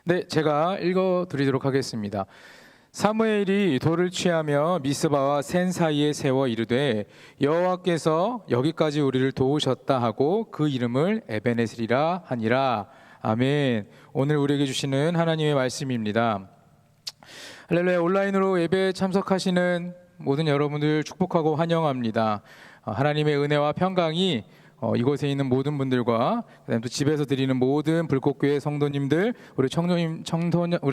네, 제가 읽어드리도록 하겠습니다. 사무엘이 돌을 취하며 미스바와 센 사이에 세워 이르되 여호와께서 여기까지 우리를 도우셨다 하고 그 이름을 에베네셀이라 하니라. 아멘. 오늘 우리에게 주시는 하나님의 말씀입니다. 할렐루야. 온라인으로 예배에 참석하시는 모든 여러분들 축복하고 환영합니다. 하나님의 은혜와 평강이 이곳에 있는 모든 분들과 그다음에 또 집에서 드리는 모든 불꽃교회 성도님들, 우리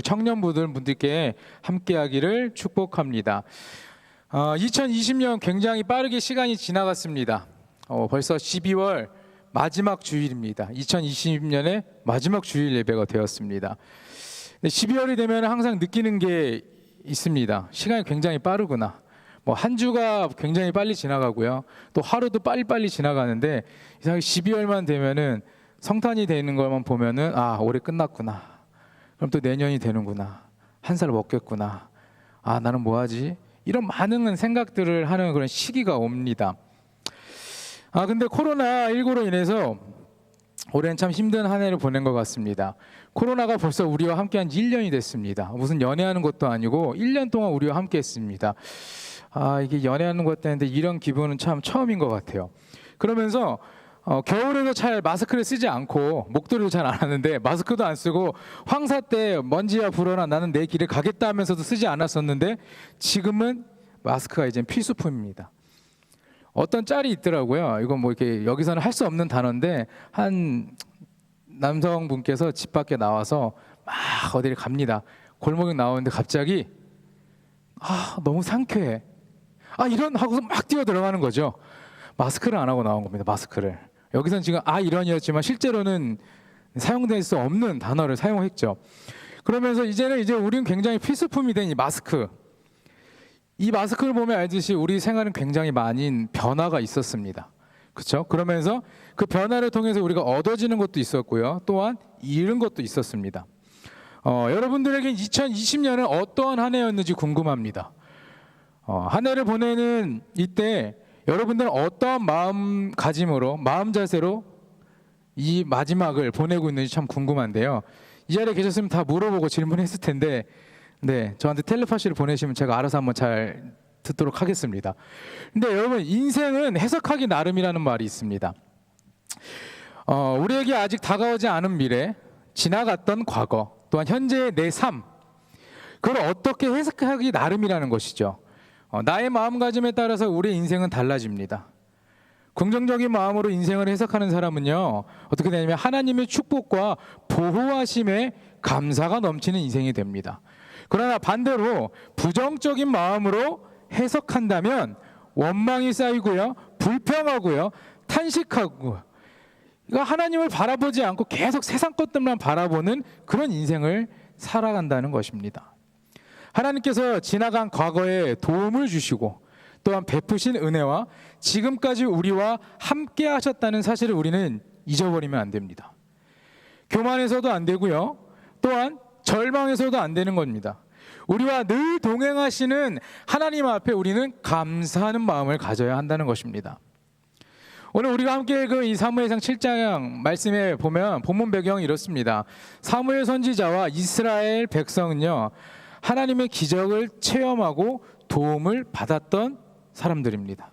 청년분들께 함께하기를 축복합니다. 2020년 굉장히 빠르게 시간이 지나갔습니다. 벌써 12월 마지막 주일입니다. 2020년의 마지막 주일 예배가 되었습니다. 12월이 되면 항상 느끼는 게 있습니다. 시간이 굉장히 빠르구나. 한 주가 굉장히 빨리 지나가고요. 또 하루도 빨리빨리 지나가는데 이상하게 12월만 되면은 성탄이 되는 것만 보면은 올해 끝났구나. 그럼 또 내년이 되는구나. 한 살 먹겠구나. 나는 뭐하지? 이런 많은 생각들을 하는 그런 시기가 옵니다. 근데 코로나19로 인해서 올해는 참 힘든 한 해를 보낸 것 같습니다. 코로나가 벌써 우리와 함께한 지 1년이 됐습니다. 무슨 연애하는 것도 아니고 1년 동안 우리와 함께 했습니다. 이게 연애하는 것 같다는데 이런 기분은 참 처음인 것 같아요. 그러면서 겨울에도 잘 마스크를 쓰지 않고 목도리도 잘 안 하는데 마스크도 안 쓰고 황사 때 먼지야 불어나 나는 내 길을 가겠다 하면서도 쓰지 않았었는데 지금은 마스크가 이제 필수품입니다. 어떤 짤이 있더라고요. 이건 이렇게 여기서는 할 수 없는 단어인데 한 남성분께서 집 밖에 나와서 막 어디를 갑니다. 골목에 나오는데 갑자기 너무 상쾌해. 이런 하고서 막 뛰어 들어가는 거죠. 마스크를 안 하고 나온 겁니다. 마스크를. 여기서는 지금 이런이었지만 실제로는 사용될 수 없는 단어를 사용했죠. 그러면서 이제 우리는 굉장히 필수품이 된 이 마스크. 이 마스크를 보면 알듯이 우리 생활은 굉장히 많은 변화가 있었습니다. 그렇죠? 그러면서 그 변화를 통해서 우리가 얻어지는 것도 있었고요. 또한 잃은 것도 있었습니다. 여러분들에게 2020년은 어떠한 한 해였는지 궁금합니다. 한 해를 보내는 이때 여러분들은 어떠한 마음가짐으로, 마음 자세로 이 마지막을 보내고 있는지 참 궁금한데요. 이 자리에 계셨으면 다 물어보고 질문했을 텐데 저한테 텔레파시를 보내시면 제가 알아서 한번 잘 듣도록 하겠습니다. 근데 여러분, 인생은 해석하기 나름이라는 말이 있습니다. 우리에게 아직 다가오지 않은 미래, 지나갔던 과거, 또한 현재의 내 삶, 그걸 어떻게 해석하기 나름이라는 것이죠. 나의 마음가짐에 따라서 우리의 인생은 달라집니다. 긍정적인 마음으로 인생을 해석하는 사람은요, 어떻게 되냐면 하나님의 축복과 보호하심에 감사가 넘치는 인생이 됩니다. 그러나 반대로 부정적인 마음으로 해석한다면 원망이 쌓이고요, 불평하고요, 탄식하고, 하나님을 바라보지 않고 계속 세상 것들만 바라보는 그런 인생을 살아간다는 것입니다. 하나님께서 지나간 과거에 도움을 주시고 또한 베푸신 은혜와 지금까지 우리와 함께 하셨다는 사실을 우리는 잊어버리면 안 됩니다. 교만해서도 안 되고요, 또한 절망해서도 안 되는 겁니다. 우리와 늘 동행하시는 하나님 앞에 우리는 감사하는 마음을 가져야 한다는 것입니다. 오늘 우리가 함께 이 사무엘상 7장 말씀에 보면 본문 배경이 이렇습니다. 사무엘 선지자와 이스라엘 백성은요, 하나님의 기적을 체험하고 도움을 받았던 사람들입니다.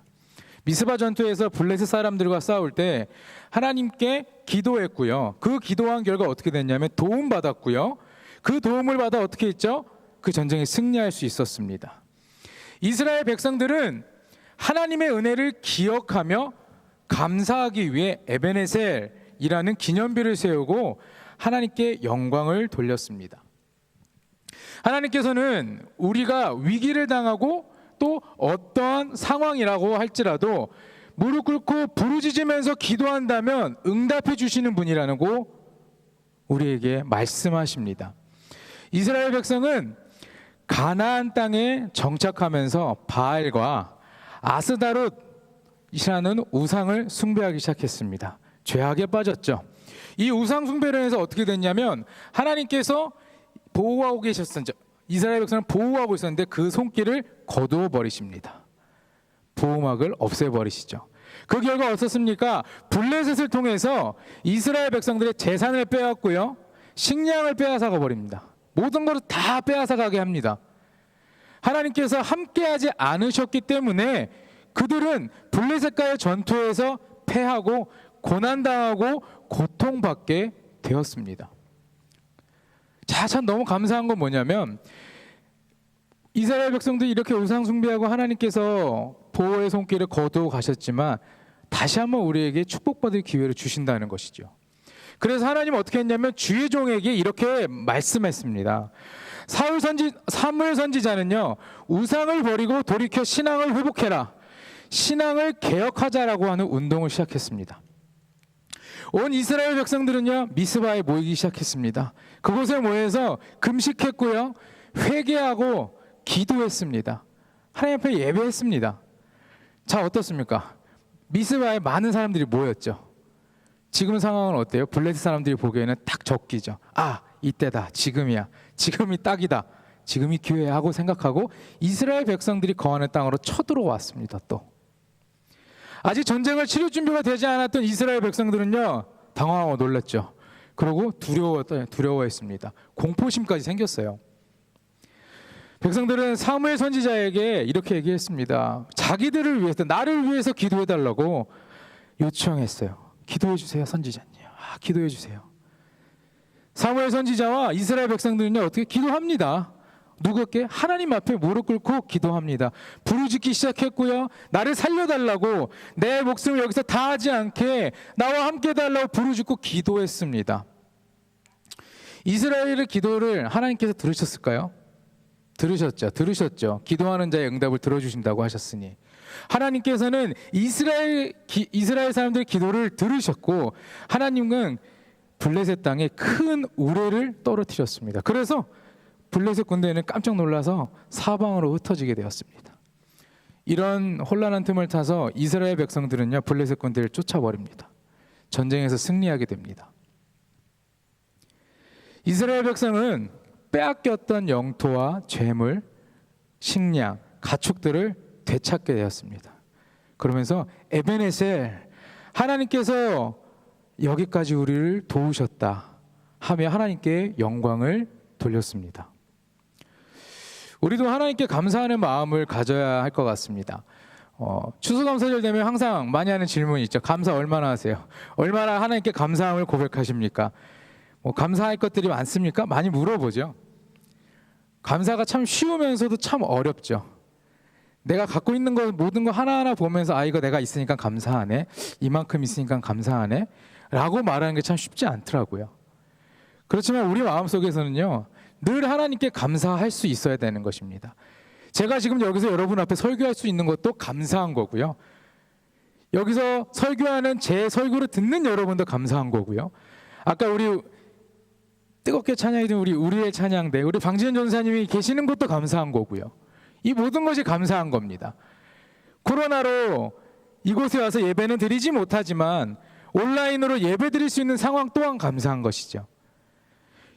미스바 전투에서 블레셋 사람들과 싸울 때 하나님께 기도했고요. 그 기도한 결과 어떻게 됐냐면 도움받았고요. 그 도움을 받아 어떻게 했죠? 그 전쟁에 승리할 수 있었습니다. 이스라엘 백성들은 하나님의 은혜를 기억하며 감사하기 위해 에베네셀이라는 기념비를 세우고 하나님께 영광을 돌렸습니다. 하나님께서는 우리가 위기를 당하고 또 어떠한 상황이라고 할지라도 무릎 꿇고 부르짖으면서 기도한다면 응답해 주시는 분이라는 거 우리에게 말씀하십니다. 이스라엘 백성은 가나안 땅에 정착하면서 바알과 아스다롯이라는 우상을 숭배하기 시작했습니다. 죄악에 빠졌죠. 이 우상 숭배를 해서 어떻게 됐냐면 하나님께서 보호하고 계셨었죠. 이스라엘 백성을 보호하고 있었는데 그 손길을 거두어 버리십니다. 보호막을 없애버리시죠. 그 결과 어떻습니까? 블레셋을 통해서 이스라엘 백성들의 재산을 빼앗고요, 식량을 빼앗아가 버립니다. 모든 것을 다 빼앗아가게 합니다. 하나님께서 함께하지 않으셨기 때문에 그들은 블레셋과의 전투에서 패하고 고난당하고 고통받게 되었습니다. 자, 참 너무 감사한 건 뭐냐면 이스라엘 백성들이 이렇게 우상 숭배하고 하나님께서 보호의 손길을 거두어 가셨지만 다시 한번 우리에게 축복받을 기회를 주신다는 것이죠. 그래서 하나님은 어떻게 했냐면 주의 종에게 이렇게 말씀했습니다. 사무엘 선지자는요, 우상을 버리고 돌이켜 신앙을 회복해라, 신앙을 개혁하자라고 하는 운동을 시작했습니다. 온 이스라엘 백성들은요, 미스바에 모이기 시작했습니다. 그곳에 모여서 금식했고요, 회개하고 기도했습니다. 하나님 앞에 예배했습니다. 자, 어떻습니까? 미스바에 많은 사람들이 모였죠. 지금 상황은 어때요? 블레셋 사람들이 보기에는 딱 적기죠. 아, 이때다, 지금이야, 지금이 딱이다, 지금이 기회야 하고 생각하고 이스라엘 백성들이 거하는 땅으로 쳐들어왔습니다. 또 아직 전쟁을 치를 준비가 되지 않았던 이스라엘 백성들은요, 당황하고 놀랐죠. 그리고 두려워했습니다. 공포심까지 생겼어요. 백성들은 사무엘 선지자에게 이렇게 얘기했습니다. 자기들을 위해서, 나를 위해서 기도해달라고 요청했어요. 기도해주세요, 선지자님. 기도해주세요. 사무엘 선지자와 이스라엘 백성들은요, 어떻게 기도합니다. 누구께? 하나님 앞에 무릎 꿇고 기도합니다. 부르짖기 시작했고요, 나를 살려달라고, 내 목숨을 여기서 다하지 않게 나와 함께 달라고 부르짖고 기도했습니다. 이스라엘의 기도를 하나님께서 들으셨을까요? 들으셨죠. 기도하는 자의 응답을 들어주신다고 하셨으니 하나님께서는 이스라엘 사람들의 기도를 들으셨고 하나님은 블레셋 땅에 큰 우레를 떨어뜨렸습니다. 그래서 블레셋 군대는 깜짝 놀라서 사방으로 흩어지게 되었습니다. 이런 혼란한 틈을 타서 이스라엘 백성들은요, 블레셋 군대를 쫓아버립니다. 전쟁에서 승리하게 됩니다. 이스라엘 백성은 빼앗겼던 영토와 재물, 식량, 가축들을 되찾게 되었습니다. 그러면서 에베네셀, 하나님께서 여기까지 우리를 도우셨다 하며 하나님께 영광을 돌렸습니다. 우리도 하나님께 감사하는 마음을 가져야 할 것 같습니다. 추수감사절 되면 항상 많이 하는 질문이 있죠. 감사 얼마나 하세요? 얼마나 하나님께 감사함을 고백하십니까? 감사할 것들이 많습니까? 많이 물어보죠. 감사가 참 쉬우면서도 참 어렵죠. 내가 갖고 있는 것, 모든 거 하나하나 보면서 이거 내가 있으니까 감사하네, 이만큼 있으니까 감사하네 라고 말하는 게 참 쉽지 않더라고요. 그렇지만 우리 마음속에서는요, 늘 하나님께 감사할 수 있어야 되는 것입니다. 제가 지금 여기서 여러분 앞에 설교할 수 있는 것도 감사한 거고요, 여기서 설교하는 제 설교를 듣는 여러분도 감사한 거고요, 아까 우리 뜨겁게 찬양해준 우리의 찬양대 우리 방지현 전사님이 계시는 것도 감사한 거고요, 이 모든 것이 감사한 겁니다. 코로나로 이곳에 와서 예배는 드리지 못하지만 온라인으로 예배 드릴 수 있는 상황 또한 감사한 것이죠.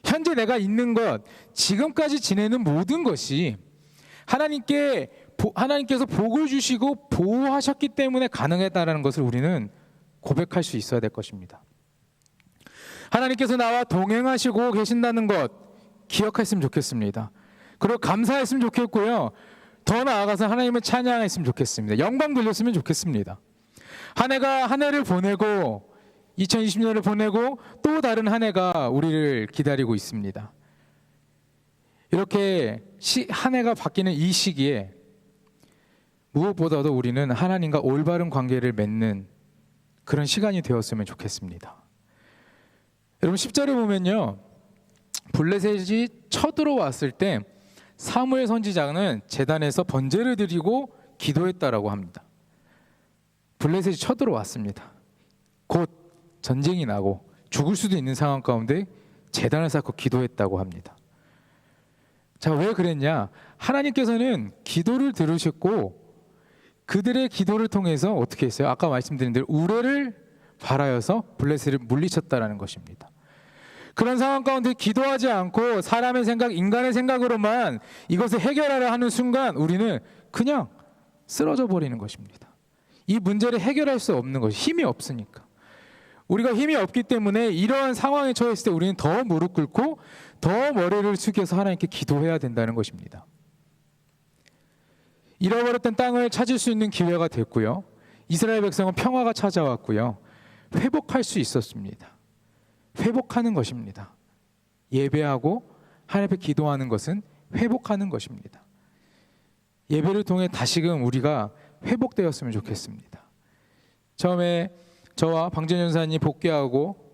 현재 내가 있는 것, 지금까지 지내는 모든 것이 하나님께서 복을 주시고 보호하셨기 때문에 가능했다는 것을 우리는 고백할 수 있어야 될 것입니다. 하나님께서 나와 동행하시고 계신다는 것 기억했으면 좋겠습니다. 그리고 감사했으면 좋겠고요, 더 나아가서 하나님을 찬양했으면 좋겠습니다. 영광 돌렸으면 좋겠습니다. 한 해를 보내고 2020년을 보내고 또 다른 한 해가 우리를 기다리고 있습니다. 이렇게 한 해가 바뀌는 이 시기에 무엇보다도 우리는 하나님과 올바른 관계를 맺는 그런 시간이 되었으면 좋겠습니다. 여러분 10절에 보면요, 블레셋이 쳐들어왔을 때 사무엘 선지자는 제단에서 번제를 드리고 기도했다라고 합니다. 블레셋이 쳐들어왔습니다. 곧 전쟁이 나고 죽을 수도 있는 상황 가운데 제단을 쌓고 기도했다고 합니다. 자, 왜 그랬냐? 하나님께서는 기도를 들으셨고 그들의 기도를 통해서 어떻게 했어요? 아까 말씀드린 대로 우레를 발하여서 블레셋을 물리쳤다라는 것입니다. 그런 상황 가운데 기도하지 않고 사람의 생각, 인간의 생각으로만 이것을 해결하려 하는 순간 우리는 그냥 쓰러져 버리는 것입니다. 이 문제를 해결할 수 없는 것이 힘이 없으니까. 우리가 힘이 없기 때문에 이러한 상황에 처했을 때 우리는 더 무릎 꿇고 더 머리를 숙여서 하나님께 기도해야 된다는 것입니다. 잃어버렸던 땅을 찾을 수 있는 기회가 됐고요. 이스라엘 백성은 평화가 찾아왔고요. 회복할 수 있었습니다. 회복하는 것입니다. 예배하고 하나님 앞에 기도하는 것은 회복하는 것입니다. 예배를 통해 다시금 우리가 회복되었으면 좋겠습니다. 처음에 저와 방전 전사님 복귀하고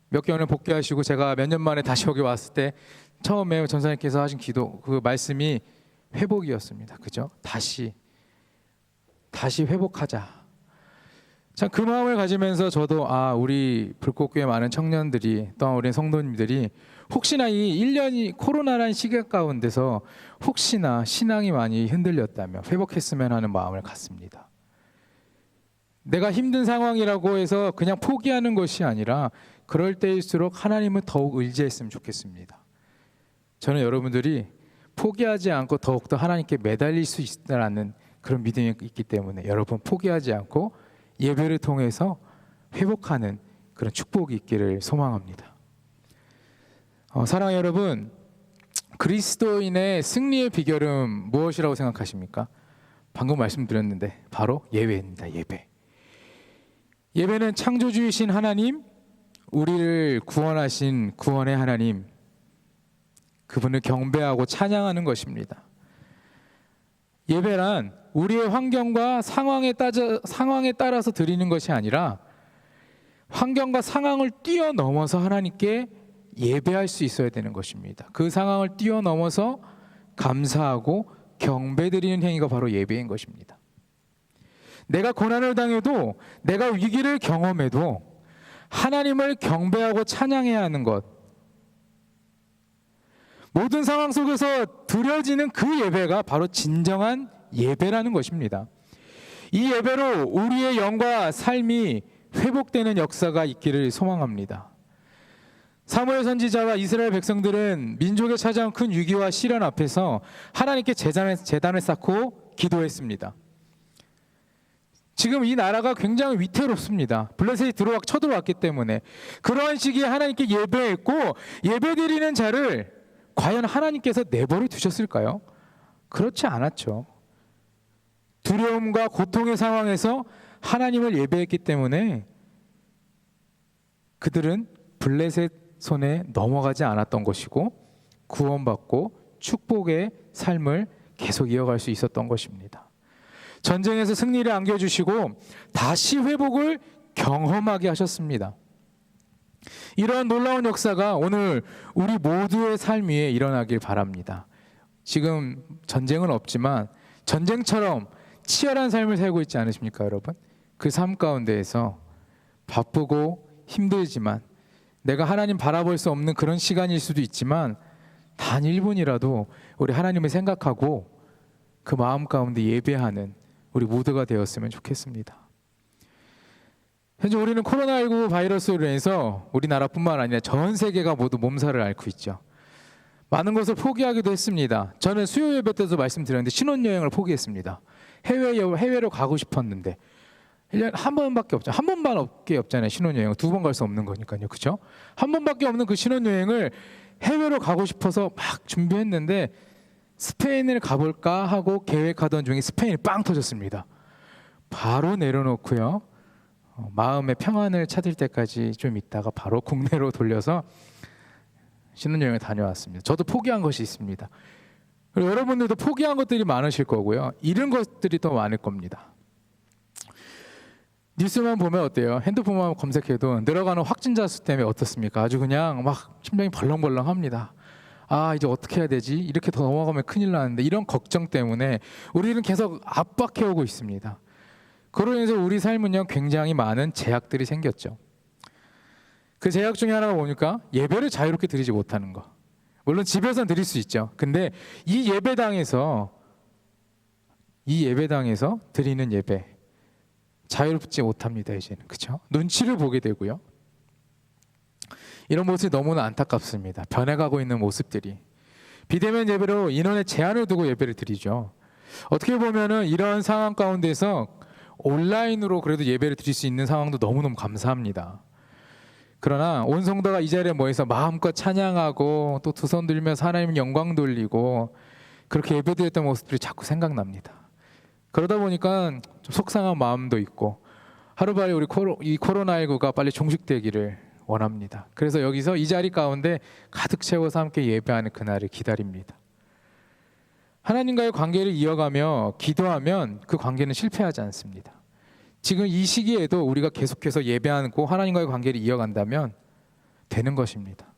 몇 개월을 복귀하시고 제가 몇 년 만에 다시 여기 왔을 때 처음에 전사님께서 하신 기도 그 말씀이 회복이었습니다. 그죠? 다시 회복하자. 참 그 마음을 가지면서 저도 우리 불꽃교회 많은 청년들이 또 우리 성도님들이 혹시나 이 1년이 코로나라는 시간 가운데서 혹시나 신앙이 많이 흔들렸다면 회복했으면 하는 마음을 갖습니다. 내가 힘든 상황이라고 해서 그냥 포기하는 것이 아니라 그럴 때일수록 하나님을 더욱 의지했으면 좋겠습니다. 저는 여러분들이 포기하지 않고 더욱더 하나님께 매달릴 수 있다는 그런 믿음이 있기 때문에 여러분 포기하지 않고 예배를 통해서 회복하는 그런 축복이 있기를 소망합니다. 사랑하는 여러분, 그리스도인의 승리의 비결은 무엇이라고 생각하십니까? 방금 말씀드렸는데 바로 예배입니다. 예배는 창조주이신 하나님, 우리를 구원하신 구원의 하나님, 그분을 경배하고 찬양하는 것입니다. 예배란 우리의 환경과 상황에 따라서 드리는 것이 아니라 환경과 상황을 뛰어넘어서 하나님께 예배할 수 있어야 되는 것입니다. 그 상황을 뛰어넘어서 감사하고 경배드리는 행위가 바로 예배인 것입니다. 내가 고난을 당해도 내가 위기를 경험해도 하나님을 경배하고 찬양해야 하는 것, 모든 상황 속에서 드려지는 그 예배가 바로 진정한 예배라는 것입니다. 이 예배로 우리의 영과 삶이 회복되는 역사가 있기를 소망합니다. 사무엘 선지자와 이스라엘 백성들은 민족에 찾아온 큰 위기와 시련 앞에서 하나님께 제단을 쌓고 기도했습니다. 지금 이 나라가 굉장히 위태롭습니다. 블레셋이 쳐들어왔기 때문에 그러한 시기에 하나님께 예배했고 예배드리는 자를 과연 하나님께서 내버려 두셨을까요? 그렇지 않았죠. 두려움과 고통의 상황에서 하나님을 예배했기 때문에 그들은 블레셋 손에 넘어가지 않았던 것이고 구원받고 축복의 삶을 계속 이어갈 수 있었던 것입니다. 전쟁에서 승리를 안겨주시고 다시 회복을 경험하게 하셨습니다. 이러한 놀라운 역사가 오늘 우리 모두의 삶 위에 일어나길 바랍니다. 지금 전쟁은 없지만 전쟁처럼 치열한 삶을 살고 있지 않으십니까, 여러분? 그 삶 가운데에서 바쁘고 힘들지만 내가 하나님 바라볼 수 없는 그런 시간일 수도 있지만 단 1분이라도 우리 하나님을 생각하고 그 마음 가운데 예배하는 우리 모두가 되었으면 좋겠습니다. 현재 우리는 코로나19 바이러스로 인해서 우리나라뿐만 아니라 전 세계가 모두 몸살을 앓고 있죠. 많은 것을 포기하기도 했습니다. 저는 수요 예배 때도 말씀드렸는데 신혼여행을 포기했습니다. 해외로 가고 싶었는데 1년에 한 번밖에 없잖아요. 한 번밖에 없잖아요. 신혼여행 2번 갈 수 없는 거니까요. 그렇죠? 한 번밖에 없는 그 신혼여행을 해외로 가고 싶어서 막 준비했는데 스페인을 가볼까 하고 계획하던 중에 스페인이 빵 터졌습니다. 바로 내려놓고요. 마음의 평안을 찾을 때까지 좀 있다가 바로 국내로 돌려서 신혼여행을 다녀왔습니다. 저도 포기한 것이 있습니다. 그리고 여러분들도 포기한 것들이 많으실 거고요. 잃은 것들이 더 많을 겁니다. 뉴스만 보면 어때요? 핸드폰만 검색해도 늘어가는 확진자 수 때문에 어떻습니까? 아주 그냥 막 심장이 벌렁벌렁합니다. 이제 어떻게 해야 되지? 이렇게 더 넘어가면 큰일 나는데 이런 걱정 때문에 우리는 계속 압박해오고 있습니다. 그로 인해서 우리 삶은요 굉장히 많은 제약들이 생겼죠. 그 제약 중에 하나가 뭡니까? 예배를 자유롭게 드리지 못하는 거. 물론 집에서는 드릴 수 있죠. 근데 이 예배당에서 드리는 예배 자유롭지 못합니다. 이제는 그렇죠? 눈치를 보게 되고요. 이런 모습이 너무나 안타깝습니다. 변해가고 있는 모습들이. 비대면 예배로 인원의 제한을 두고 예배를 드리죠. 어떻게 보면은 이런 상황 가운데서 온라인으로 그래도 예배를 드릴 수 있는 상황도 너무너무 감사합니다. 그러나 온 성도가 이 자리에 모여서 마음껏 찬양하고 또 두 손 들면서 하나님 영광 돌리고 그렇게 예배드렸던 모습들이 자꾸 생각납니다. 그러다 보니까 좀 속상한 마음도 있고 하루빨리 우리 이 코로나19가 빨리 종식되기를 원합니다. 그래서 여기서 이 자리 가운데 가득 채워서 함께 예배하는 그날을 기다립니다. 하나님과의 관계를 이어가며 기도하면 그 관계는 실패하지 않습니다. 지금 이 시기에도 우리가 계속해서 예배하고 하나님과의 관계를 이어간다면 되는 것입니다.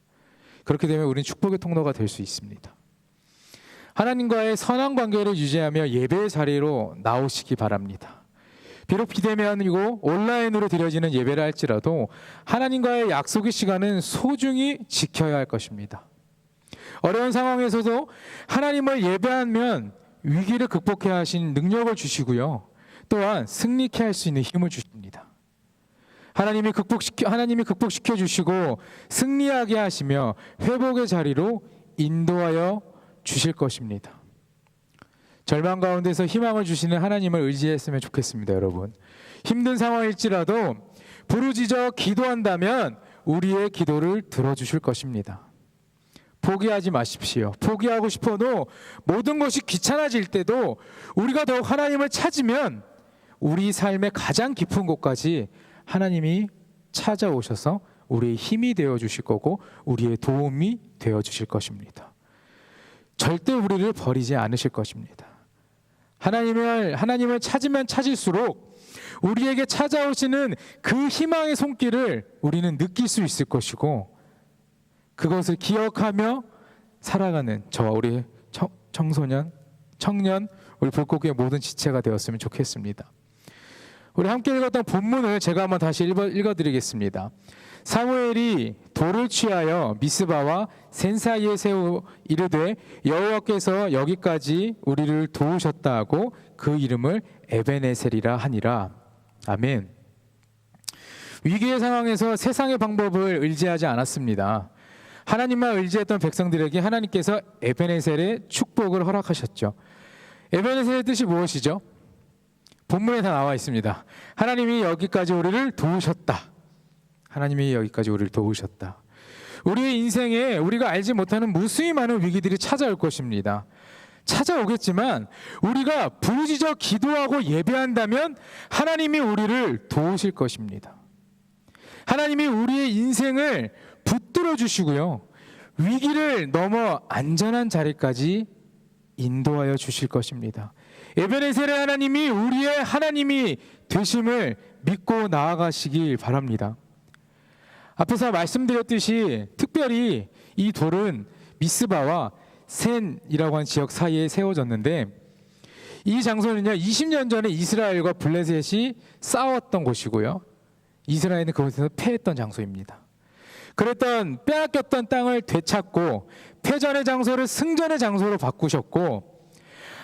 그렇게 되면 우리는 축복의 통로가 될 수 있습니다. 하나님과의 선한 관계를 유지하며 예배의 자리로 나오시기 바랍니다. 비록 비대면이고 온라인으로 드려지는 예배를 할지라도 하나님과의 약속의 시간은 소중히 지켜야 할 것입니다. 어려운 상황에서도 하나님을 예배하면 위기를 극복해야 하신 능력을 주시고요. 또한 승리케 할 수 있는 힘을 주십니다. 하나님이 극복시켜 주시고 승리하게 하시며 회복의 자리로 인도하여 주실 것입니다. 절망 가운데서 희망을 주시는 하나님을 의지했으면 좋겠습니다, 여러분. 힘든 상황일지라도 부르짖어 기도한다면 우리의 기도를 들어주실 것입니다. 포기하지 마십시오. 포기하고 싶어도 모든 것이 귀찮아질 때도 우리가 더욱 하나님을 찾으면 우리 삶의 가장 깊은 곳까지 하나님이 찾아오셔서 우리의 힘이 되어주실 거고 우리의 도움이 되어주실 것입니다. 절대 우리를 버리지 않으실 것입니다. 하나님을 찾으면 찾을수록 우리에게 찾아오시는 그 희망의 손길을 우리는 느낄 수 있을 것이고 그것을 기억하며 살아가는 저와 우리 청년, 우리 불꽃교회 모든 지체가 되었으면 좋겠습니다. 우리 함께 읽었던 본문을 제가 한번 다시 읽어드리겠습니다. 사무엘이 돌을 취하여 미스바와 센 사이에 세워 이르되 여호와께서 여기까지 우리를 도우셨다 하고 그 이름을 에베네셀이라 하니라. 아멘. 위기의 상황에서 세상의 방법을 의지하지 않았습니다. 하나님만 의지했던 백성들에게 하나님께서 에베네셀의 축복을 허락하셨죠. 에베네셀의 뜻이 무엇이죠? 본문에 다 나와 있습니다. 하나님이 여기까지 우리를 도우셨다. 하나님이 여기까지 우리를 도우셨다. 우리의 인생에 우리가 알지 못하는 무수히 많은 위기들이 찾아올 것입니다. 찾아오겠지만 우리가 부르짖어 기도하고 예배한다면 하나님이 우리를 도우실 것입니다. 하나님이 우리의 인생을 붙들어 주시고요. 위기를 넘어 안전한 자리까지 인도하여 주실 것입니다. 에베네셀의 하나님이 우리의 하나님이 되심을 믿고 나아가시길 바랍니다. 앞에서 말씀드렸듯이 특별히 이 돌은 미스바와 센이라고 하는 지역 사이에 세워졌는데 이 장소는요 20년 전에 이스라엘과 블레셋이 싸웠던 곳이고요. 이스라엘은 그곳에서 패했던 장소입니다. 그랬던 빼앗겼던 땅을 되찾고 패전의 장소를 승전의 장소로 바꾸셨고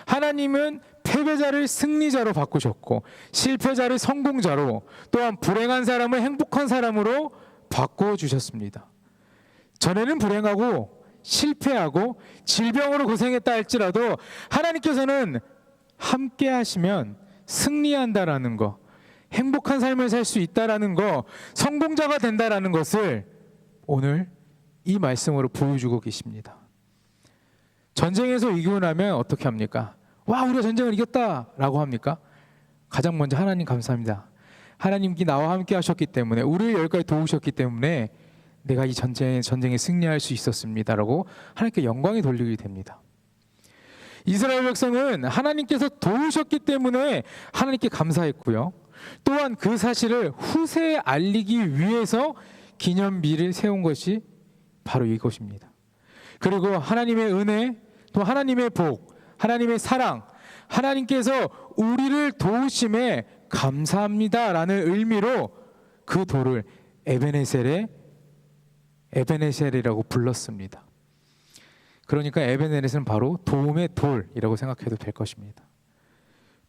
하나님은 패배자를 승리자로 바꾸셨고 실패자를 성공자로 또한 불행한 사람을 행복한 사람으로 바꿔주셨습니다. 전에는 불행하고 실패하고 질병으로 고생했다 할지라도 하나님께서는 함께 하시면 승리한다라는 거, 행복한 삶을 살 수 있다라는 거, 성공자가 된다라는 것을 오늘 이 말씀으로 보여주고 계십니다. 전쟁에서 이기고 나면 어떻게 합니까? 와, 우리가 전쟁을 이겼다라고 합니까? 가장 먼저 하나님 감사합니다. 하나님께 나와 함께 하셨기 때문에 우리를 여기까지 도우셨기 때문에 내가 이 전쟁에 승리할 수 있었습니다라고 하나님께 영광이 돌리게 됩니다. 이스라엘 백성은 하나님께서 도우셨기 때문에 하나님께 감사했고요. 또한 그 사실을 후세에 알리기 위해서 기념비를 세운 것이 바로 이것입니다. 그리고 하나님의 은혜, 또 하나님의 복, 하나님의 사랑, 하나님께서 우리를 도우심에 감사합니다라는 의미로 그 돌을 에베네셀이라고 불렀습니다. 그러니까 에베네셀은 바로 도움의 돌이라고 생각해도 될 것입니다.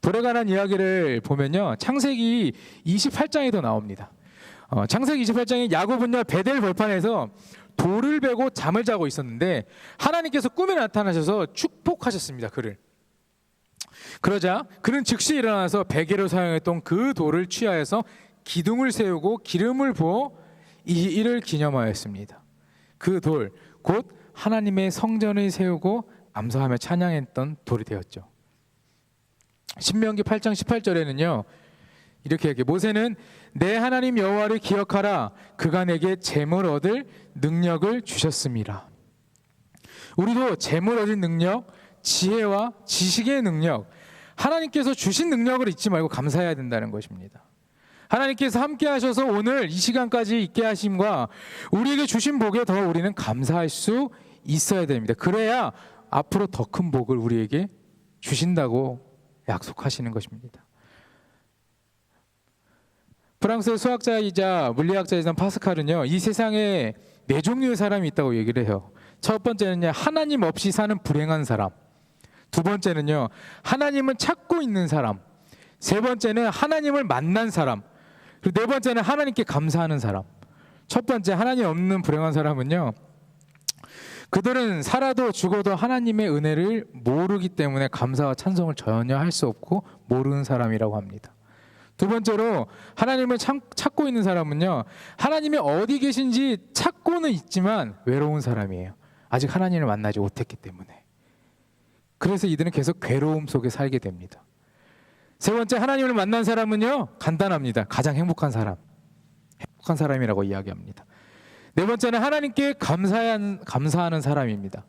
돌에 관한 이야기를 보면요, 창세기 28장에도 나옵니다. 창세기 28장에 야곱은요 베델 벌판에서 돌을 베고 잠을 자고 있었는데 하나님께서 꿈에 나타나셔서 축복하셨습니다. 그를 그러자 그는 즉시 일어나서 베개로 사용했던 그 돌을 취하여서 기둥을 세우고 기름을 부어 이 일을 기념하였습니다. 그 돌, 곧 하나님의 성전을 세우고 감사하며 찬양했던 돌이 되었죠. 신명기 8장 18절에는요 이렇게 얘기해요. 모세는 내 하나님 여호와를 기억하라. 그가 내게 재물 얻을 능력을 주셨습니다. 우리도 재물 얻을 능력, 지혜와 지식의 능력, 하나님께서 주신 능력을 잊지 말고 감사해야 된다는 것입니다. 하나님께서 함께 하셔서 오늘 이 시간까지 있게 하심과 우리에게 주신 복에 더 우리는 감사할 수 있어야 됩니다. 그래야 앞으로 더 큰 복을 우리에게 주신다고 약속하시는 것입니다. 프랑스의 수학자이자 물리학자이자 파스칼은요 이 세상에 네 종류의 사람이 있다고 얘기를 해요. 첫 번째는요 하나님 없이 사는 불행한 사람, 두 번째는요 하나님을 찾고 있는 사람, 세 번째는 하나님을 만난 사람, 그리고 네 번째는 하나님께 감사하는 사람. 첫 번째 하나님 없는 불행한 사람은요 그들은 살아도 죽어도 하나님의 은혜를 모르기 때문에 감사와 찬송을 전혀 할 수 없고 모르는 사람이라고 합니다. 두 번째로 하나님을 찾고 있는 사람은요 하나님이 어디 계신지 찾고는 있지만 외로운 사람이에요. 아직 하나님을 만나지 못했기 때문에. 그래서 이들은 계속 괴로움 속에 살게 됩니다. 세 번째 하나님을 만난 사람은요 간단합니다. 가장 행복한 사람이라고 이야기합니다. 네 번째는 하나님께 감사하는 사람입니다.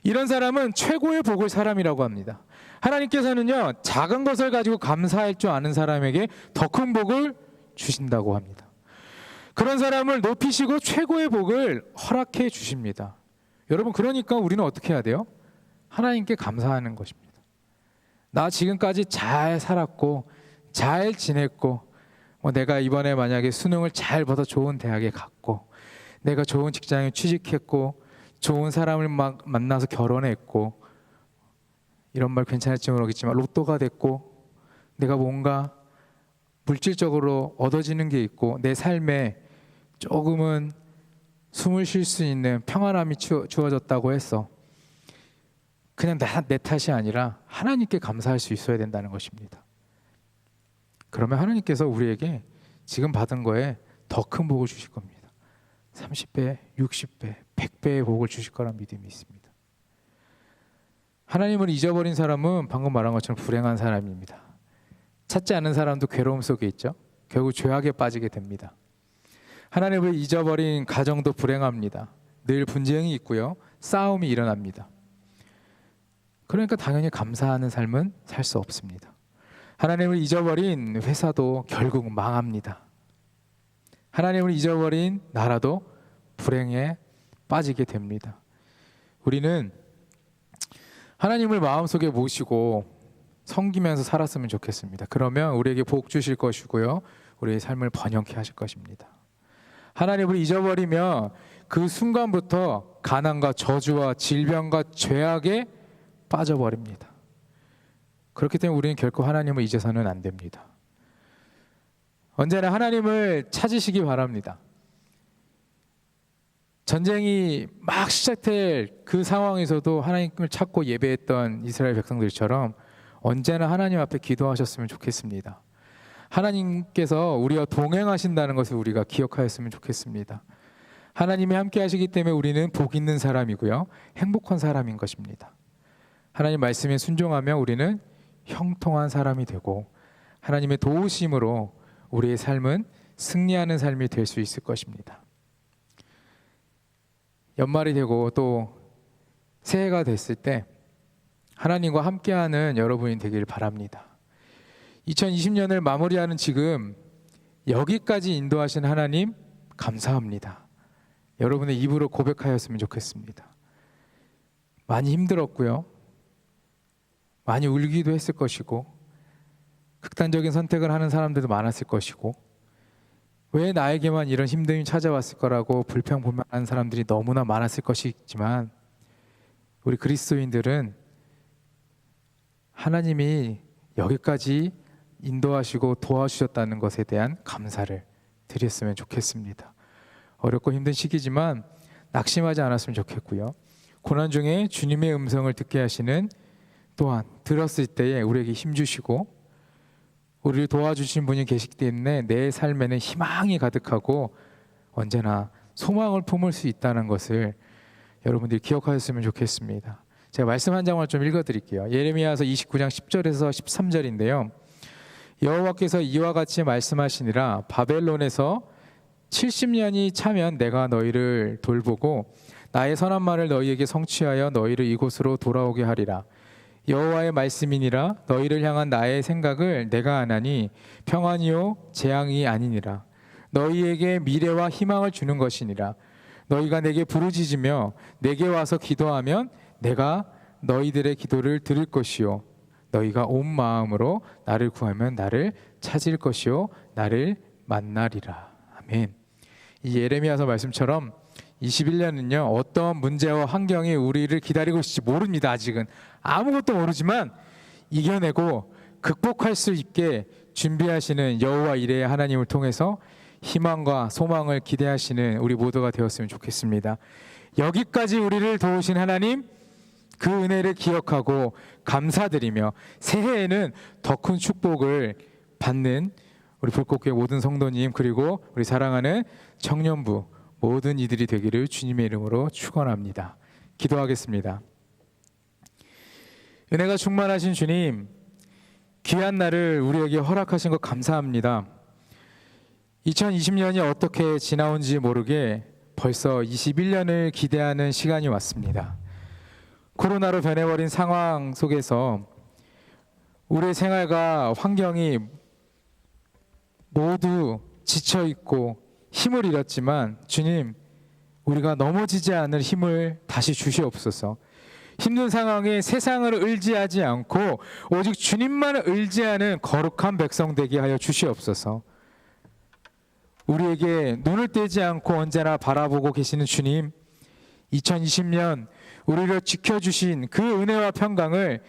이런 사람은 최고의 복을 사람이라고 합니다. 하나님께서는요 작은 것을 가지고 감사할 줄 아는 사람에게 더 큰 복을 주신다고 합니다. 그런 사람을 높이시고 최고의 복을 허락해 주십니다. 여러분 그러니까 우리는 어떻게 해야 돼요? 하나님께 감사하는 것입니다. 나 지금까지 잘 살았고 잘 지냈고 내가 이번에 만약에 수능을 잘 봐서 좋은 대학에 갔고 내가 좋은 직장에 취직했고 좋은 사람을 막 만나서 결혼했고 이런 말 괜찮을지 모르겠지만 로또가 됐고 내가 뭔가 물질적으로 얻어지는 게 있고 내 삶에 조금은 숨을 쉴 수 있는 평안함이 주어졌다고 했어. 그냥 내 탓이 아니라 하나님께 감사할 수 있어야 된다는 것입니다. 그러면 하나님께서 우리에게 지금 받은 거에 더 큰 복을 주실 겁니다. 30배, 60배, 100배의 복을 주실 거란 믿음이 있습니다. 하나님을 잊어버린 사람은 방금 말한 것처럼 불행한 사람입니다. 찾지 않는 사람도 괴로움 속에 있죠. 결국 죄악에 빠지게 됩니다. 하나님을 잊어버린 가정도 불행합니다. 늘 분쟁이 있고요. 싸움이 일어납니다. 그러니까 당연히 감사하는 삶은 살 수 없습니다. 하나님을 잊어버린 회사도 결국 망합니다. 하나님을 잊어버린 나라도 불행에 빠지게 됩니다. 우리는 하나님을 마음속에 모시고 섬기면서 살았으면 좋겠습니다. 그러면 우리에게 복 주실 것이고요. 우리의 삶을 번영케 하실 것입니다. 하나님을 잊어버리면 그 순간부터 가난과 저주와 질병과 죄악에 빠져버립니다. 그렇기 때문에 우리는 결코 하나님을 잊어서는 안 됩니다. 언제나 하나님을 찾으시기 바랍니다. 전쟁이 막 시작될 그 상황에서도 하나님을 찾고 예배했던 이스라엘 백성들처럼 언제나 하나님 앞에 기도하셨으면 좋겠습니다. 하나님께서 우리와 동행하신다는 것을 우리가 기억하였으면 좋겠습니다. 하나님이 함께 하시기 때문에 우리는 복 있는 사람이고요. 행복한 사람인 것입니다. 하나님 말씀에 순종하며 우리는 형통한 사람이 되고 하나님의 도우심으로 우리의 삶은 승리하는 삶이 될 수 있을 것입니다. 연말이 되고 또 새해가 됐을 때 하나님과 함께하는 여러분이 되길 바랍니다. 2020년을 마무리하는 지금 여기까지 인도하신 하나님 감사합니다. 여러분의 입으로 고백하였으면 좋겠습니다. 많이 힘들었고요. 많이 울기도 했을 것이고 극단적인 선택을 하는 사람들도 많았을 것이고 왜 나에게만 이런 힘듦이 찾아왔을 거라고 불평불만하는 사람들이 너무나 많았을 것이지만 우리 그리스도인들은 하나님이 여기까지 인도하시고 도와주셨다는 것에 대한 감사를 드렸으면 좋겠습니다. 어렵고 힘든 시기지만 낙심하지 않았으면 좋겠고요. 고난 중에 주님의 음성을 듣게 하시는 또한 들었을 때에 우리에게 힘 주시고 우리를 도와주신 분이 계시기 때문에 내 삶에는 희망이 가득하고 언제나 소망을 품을 수 있다는 것을 여러분들이 기억하셨으면 좋겠습니다. 제가 말씀 한 장을 좀 읽어드릴게요. 예레미야서 29장 10절에서 13절인데요. 여호와께서 이와 같이 말씀하시니라. 바벨론에서 70년이 차면 내가 너희를 돌보고 나의 선한 말을 너희에게 성취하여 너희를 이곳으로 돌아오게 하리라. 여호와의 말씀이니라. 너희를 향한 나의 생각을 내가 아나니 평안이요 재앙이 아니니라. 너희에게 미래와 희망을 주는 것이니라. 너희가 내게 부르짖으며 내게 와서 기도하면 내가 너희들의 기도를 들을 것이요 너희가 온 마음으로 나를 구하면 나를 찾을 것이요 나를 만나리라. 아멘. 이 예레미야서 말씀처럼 21년은요 어떤 문제와 환경이 우리를 기다리고 있을지 모릅니다. 아직은 아무것도 모르지만 이겨내고 극복할 수 있게 준비하시는 여호와 이레의 하나님을 통해서 희망과 소망을 기대하시는 우리 모두가 되었으면 좋겠습니다. 여기까지 우리를 도우신 하나님 그 은혜를 기억하고 감사드리며 새해에는 더 큰 축복을 받는 우리 불꽃교회 모든 성도님 그리고 우리 사랑하는 청년부 모든 이들이 되기를 주님의 이름으로 축원합니다. 기도하겠습니다. 은혜가 충만하신 주님, 귀한 날을 우리에게 허락하신 것 감사합니다. 2020년이 어떻게 지나온지 모르게 벌써 21년을 기대하는 시간이 왔습니다. 코로나로 변해버린 상황 속에서 우리의 생활과 환경이 모두 지쳐있고 힘을 잃었지만 주님, 우리가 넘어지지 않을 힘을 다시 주시옵소서. 힘든 상황에 세상을 의지하지 않고 오직 주님만을 의지하는 거룩한 백성 되게 하여 주시옵소서. 우리에게 눈을 떼지 않고 언제나 바라보고 계시는 주님, 2020년 우리를 지켜주신 그 은혜와 평강을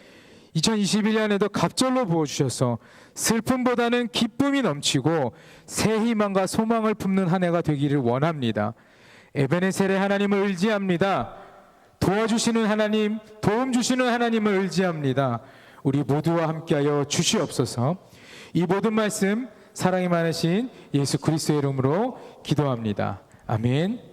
2021년에도 갑절로 부어주셔서 슬픔보다는 기쁨이 넘치고 새 희망과 소망을 품는 한 해가 되기를 원합니다. 에베네셀의 하나님을 의지합니다. 도와주시는 하나님, 도움 주시는 하나님을 의지합니다. 우리 모두와 함께하여 주시옵소서. 이 모든 말씀 사랑이 많으신 예수 그리스도의 이름으로 기도합니다. 아멘.